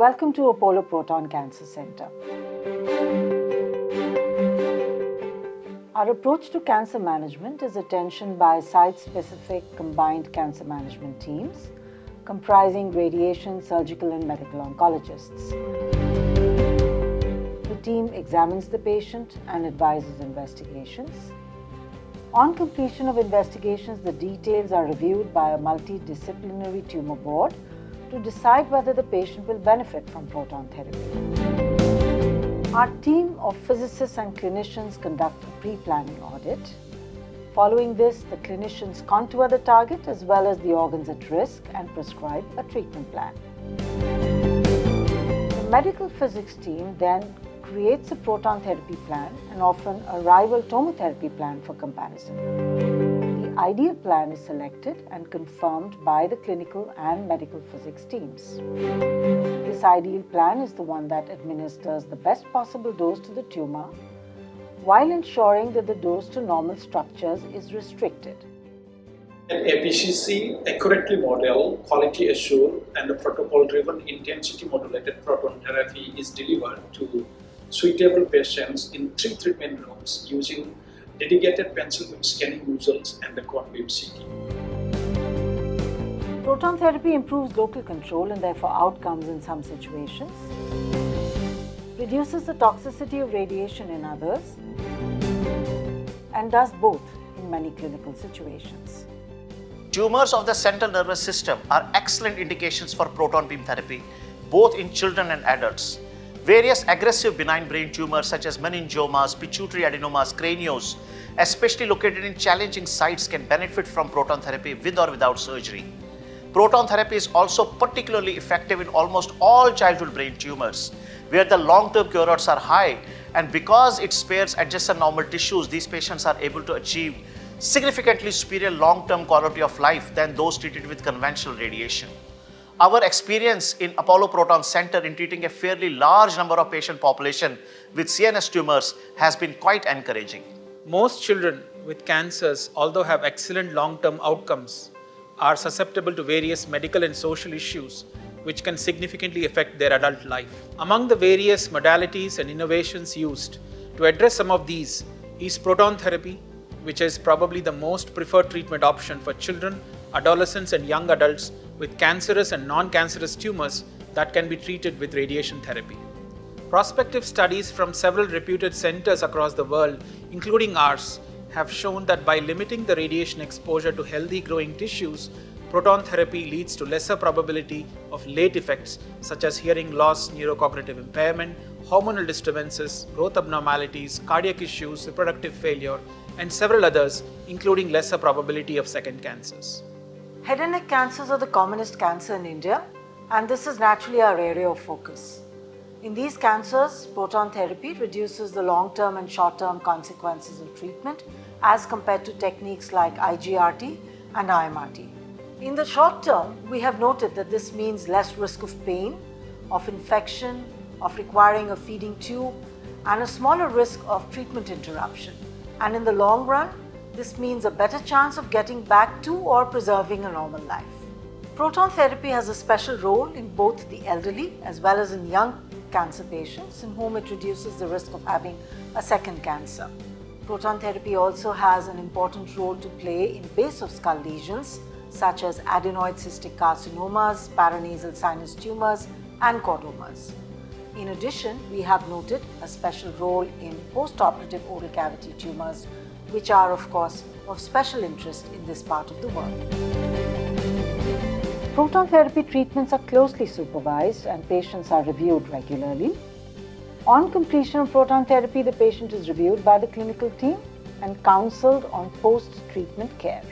Welcome to Apollo Proton Cancer Center. Our approach to cancer management is attention by site-specific combined cancer management teams comprising radiation, surgical, and medical oncologists. The team examines the patient and advises investigations. On completion of investigations, the details are reviewed by a multidisciplinary tumor board to decide whether the patient will benefit from proton therapy. Our team of physicists and clinicians conduct a pre-planning audit. Following this, the clinicians contour the target as well as the organs at risk and prescribe a treatment plan. The medical physics team then creates a proton therapy plan and often a rival tomotherapy plan for comparison. The ideal plan is selected and confirmed by the clinical and medical physics teams. This ideal plan is the one that administers the best possible dose to the tumor while ensuring that the dose to normal structures is restricted. At APCC, accurately model, quality assured, and the protocol-driven intensity-modulated proton therapy is delivered to suitable patients in 3 treatment rooms using dedicated pencil beam scanning nozzles and the cone beam CT. Proton therapy improves local control and therefore outcomes in some situations, reduces the toxicity of radiation in others, and does both in many clinical situations. Tumors of the central nervous system are excellent indications for proton beam therapy, both in children and adults. Various aggressive benign brain tumors such as meningiomas, pituitary adenomas, cranios, especially located in challenging sites, can benefit from proton therapy with or without surgery. Proton therapy is also particularly effective in almost all childhood brain tumors, where the long-term cure rates are high, and because it spares adjacent normal tissues, these patients are able to achieve significantly superior long-term quality of life than those treated with conventional radiation. Our experience in Apollo Proton Center in treating a fairly large number of patient population with CNS tumors has been quite encouraging. Most children with cancers, although have excellent long-term outcomes, are susceptible to various medical and social issues which can significantly affect their adult life. Among the various modalities and innovations used to address some of these is proton therapy, which is probably the most preferred treatment option for children, adolescents, and young adults with cancerous and non-cancerous tumors that can be treated with radiation therapy. Prospective studies from several reputed centers across the world, including ours, have shown that by limiting the radiation exposure to healthy growing tissues, proton therapy leads to lesser probability of late effects such as hearing loss, neurocognitive impairment, hormonal disturbances, growth abnormalities, cardiac issues, reproductive failure, and several others, including lesser probability of second cancers. Head and neck cancers are the commonest cancer in India, and this is naturally our area of focus. In these cancers, proton therapy reduces the long-term and short-term consequences of treatment as compared to techniques like IGRT and IMRT. In the short term, we have noted that this means less risk of pain, of infection, of requiring a feeding tube, and a smaller risk of treatment interruption. And in the long run, this means a better chance of getting back to or preserving a normal life. Proton therapy has a special role in both the elderly as well as in young cancer patients in whom it reduces the risk of having a second cancer. Proton therapy also has an important role to play in base of skull lesions such as adenoid cystic carcinomas, paranasal sinus tumors, and chordomas. In addition, we have noted a special role in postoperative oral cavity tumors, which are, of course, of special interest in this part of the world. Proton therapy treatments are closely supervised and patients are reviewed regularly. On completion of proton therapy, the patient is reviewed by the clinical team and counseled on post-treatment care.